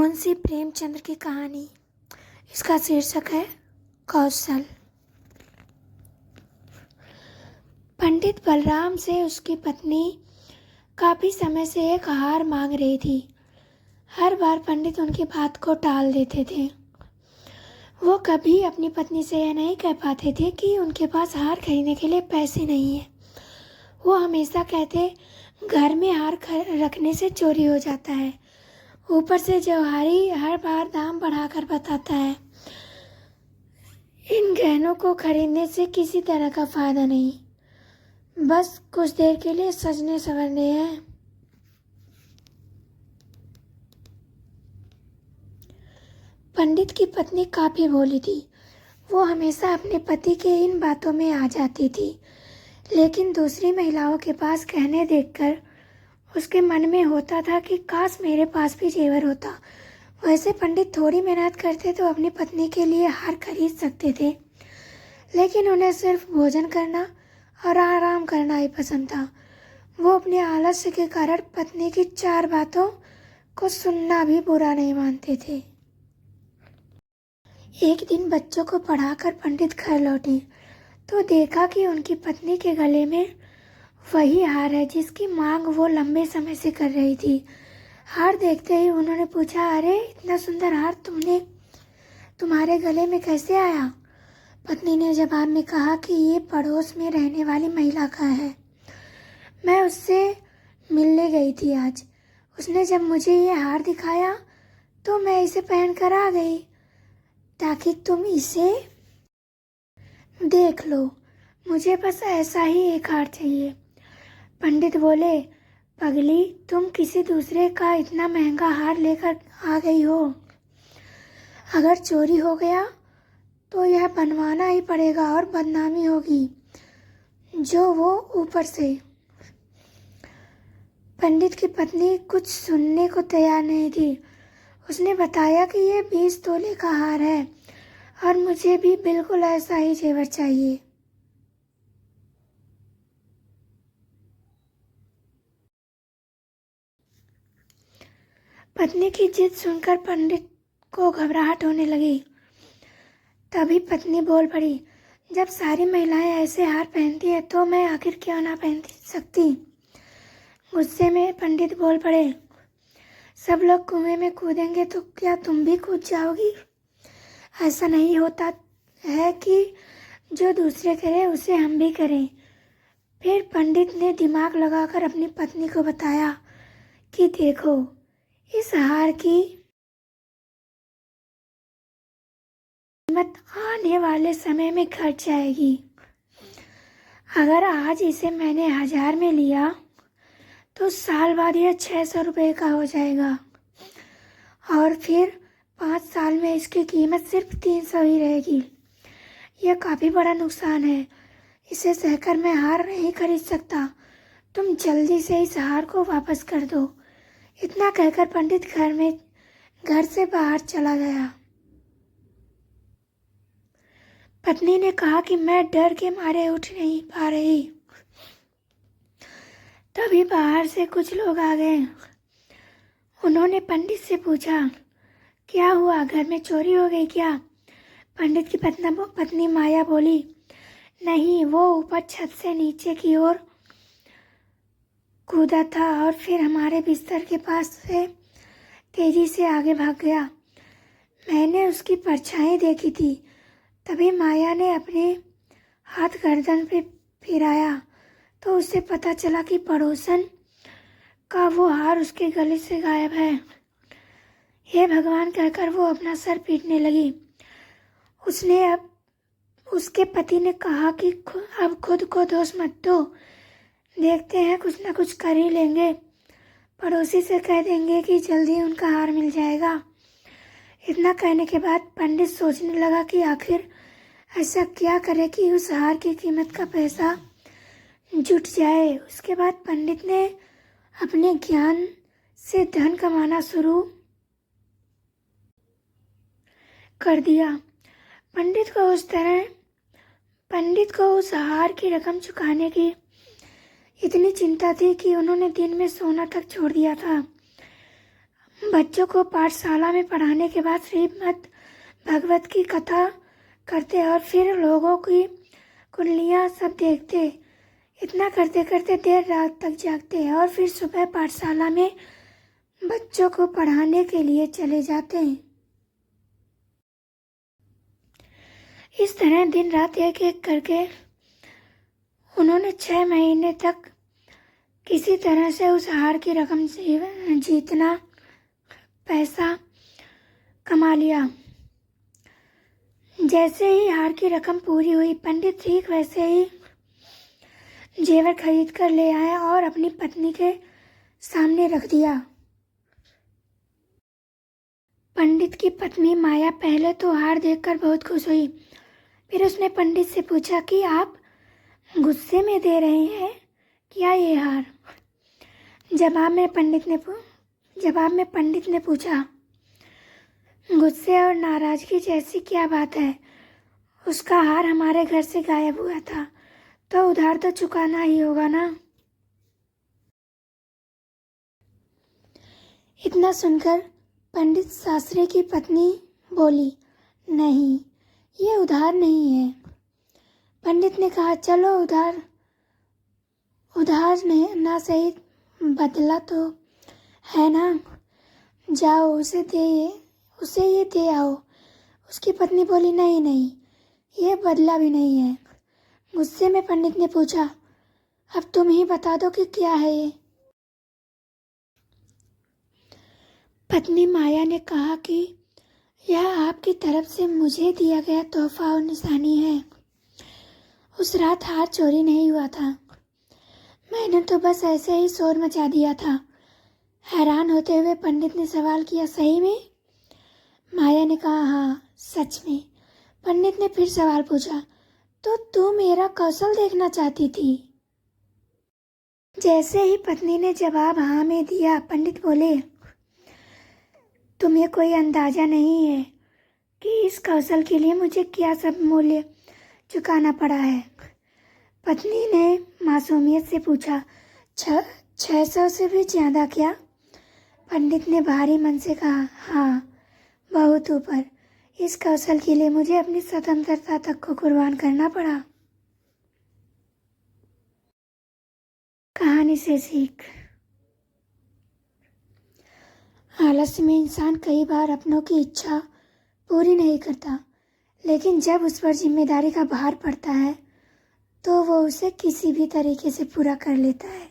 मुंशी प्रेमचंद की कहानी। इसका शीर्षक है कौशल। पंडित बलराम से उसकी पत्नी काफी समय से एक हार मांग रही थी। हर बार पंडित उनकी बात को टाल देते थे। वो कभी अपनी पत्नी से यह नहीं कह पाते थे कि उनके पास हार खरीदने के लिए पैसे नहीं है। वो हमेशा कहते, घर में हार रखने से चोरी हो जाता है। ऊपर से जौहरी हर बार दाम बढ़ाकर बताता है। इन गहनों को खरीदने से किसी तरह का फायदा नहीं, बस कुछ देर के लिए सजने संवरने हैं। पंडित की पत्नी काफी भोली थी। वो हमेशा अपने पति के इन बातों में आ जाती थी, लेकिन दूसरी महिलाओं के पास गहने देखकर उसके मन में होता था कि काश मेरे पास भी जेवर होता। वैसे पंडित थोड़ी मेहनत करते तो अपनी पत्नी के लिए हार खरीद सकते थे, लेकिन उन्हें सिर्फ भोजन करना और आराम करना ही पसंद था। वो अपने आलस्य के कारण पत्नी की 4 बातों को सुनना भी बुरा नहीं मानते थे। एक दिन बच्चों को पढ़ाकर पंडित घर लौटे तो देखा कि उनकी पत्नी के गले में वही हार है जिसकी मांग वो लंबे समय से कर रही थी। हार देखते ही उन्होंने पूछा, अरे इतना सुंदर हार तुम्हारे गले में कैसे आया? पत्नी ने जवाब में कहा कि ये पड़ोस में रहने वाली महिला का है। मैं उससे मिलने गई थी आज। उसने जब मुझे ये हार दिखाया तो मैं इसे पहन कर आ गई ताकि तुम इसे देख लो। मुझे बस ऐसा ही एक हार चाहिए। पंडित बोले, पगली, तुम किसी दूसरे का इतना महंगा हार लेकर आ गई हो। अगर चोरी हो गया तो यह बनवाना ही पड़ेगा और बदनामी होगी, जो वो ऊपर से। पंडित की पत्नी कुछ सुनने को तैयार नहीं थी। उसने बताया कि यह 20 तोले का हार है और मुझे भी बिल्कुल ऐसा ही जेवर चाहिए। पत्नी की जिद सुनकर पंडित को घबराहट होने लगी। तभी पत्नी बोल पड़ी, जब सारी महिलाएं ऐसे हार पहनती हैं तो मैं आखिर क्यों ना पहन सकती। गुस्से में पंडित बोल पड़े, सब लोग कुएं में कूदेंगे तो क्या तुम भी कूद जाओगी? ऐसा नहीं होता है कि जो दूसरे करे उसे हम भी करें। फिर पंडित ने दिमाग लगाकर अपनी पत्नी को बताया कि देखो, इस हार की कीमत आने वाले समय में घट जाएगी। अगर आज इसे मैंने 1000 में लिया तो साल बाद यह 600 रुपये का हो जाएगा और फिर 5 साल में इसकी कीमत सिर्फ 300 ही रहेगी। यह काफ़ी बड़ा नुकसान है। इसे सहकर मैं हार नहीं खरीद सकता। तुम जल्दी से इस हार को वापस कर दो। इतना कहकर पंडित घर से बाहर चला गया। पत्नी ने कहा कि मैं डर के मारे उठ नहीं पा रही। तभी बाहर से कुछ लोग आ गए। उन्होंने पंडित से पूछा, क्या हुआ, घर में चोरी हो गई क्या? पंडित की पत्नी माया बोली, नहीं, वो ऊपर छत से नीचे की ओर कूदा था और फिर हमारे बिस्तर के पास से तेजी से आगे भाग गया। मैंने उसकी परछाई देखी थी। तभी माया ने अपने हाथ गर्दन पे फिराया तो उसे पता चला कि पड़ोसन का वो हार उसके गले से गायब है। हे भगवान कहकर वो अपना सर पीटने लगी। उसके पति ने कहा कि अब खुद को दोष मत दो, देखते हैं कुछ ना कुछ कर ही लेंगे। पड़ोसी से कह देंगे कि जल्दी उनका हार मिल जाएगा। इतना कहने के बाद पंडित सोचने लगा कि आखिर ऐसा क्या करे कि उस हार की कीमत का पैसा जुट जाए। उसके बाद पंडित ने अपने ज्ञान से धन कमाना शुरू कर दिया। पंडित को उस हार की रकम चुकाने की इतनी चिंता थी कि उन्होंने दिन में सोना तक छोड़ दिया था। बच्चों को पाठशाला में पढ़ाने के बाद श्रीमद् भगवत की कथा करते और फिर लोगों की कुंडलियाँ सब देखते। इतना करते करते देर रात तक जागते और फिर सुबह पाठशाला में बच्चों को पढ़ाने के लिए चले जाते हैं। इस तरह दिन रात एक एक करके उन्होंने 6 महीने तक किसी तरह से उस हार की रकम जीतना पैसा कमा लिया। जैसे ही हार की रकम पूरी हुई, पंडित ठीक वैसे ही जेवर खरीद कर ले आए और अपनी पत्नी के सामने रख दिया। पंडित की पत्नी माया पहले तो हार देखकर बहुत खुश हुई। फिर उसने पंडित से पूछा कि आप गुस्से में दे रहे हैं क्या ये हार? जवाब में पंडित ने पूछा, गुस्से और नाराजगी जैसी क्या बात है? उसका हार हमारे घर से गायब हुआ था, तो उधार तो चुकाना ही होगा ना। इतना सुनकर पंडित शास्त्री की पत्नी बोली, नहीं, ये उधार नहीं है। पंडित ने कहा, चलो उधार ना सही, बदला तो है ना, जाओ उसे ये दे आओ। उसकी पत्नी बोली, नहीं, ये बदला भी नहीं है। गुस्से में पंडित ने पूछा, अब तुम ही बता दो कि क्या है ये। पत्नी माया ने कहा कि यह आपकी तरफ से मुझे दिया गया तोहफा और निशानी है। उस रात हार चोरी नहीं हुआ था, मैंने तो बस ऐसे ही शोर मचा दिया था। हैरान होते हुए पंडित ने सवाल किया, सही में? माया ने कहा, हाँ, सच में। पंडित ने फिर सवाल पूछा, तो तू मेरा कौशल देखना चाहती थी? जैसे ही पत्नी ने जवाब हाँ में दिया, पंडित बोले, तुम्हें कोई अंदाजा नहीं है कि इस कौशल के लिए मुझे क्या सब मूल्य चुकाना पड़ा है। पत्नी ने मासूमियत से पूछा, 600 से भी ज़्यादा क्या? पंडित ने भारी मन से कहा, हाँ, बहुत ऊपर। इस कौशल के लिए मुझे अपनी स्वतंत्रता तक को कुर्बान करना पड़ा। कहानी से सीख। आलस्य में इंसान कई बार अपनों की इच्छा पूरी नहीं करता, लेकिन जब उस पर जिम्मेदारी का भार पड़ता है तो वो उसे किसी भी तरीके से पूरा कर लेता है।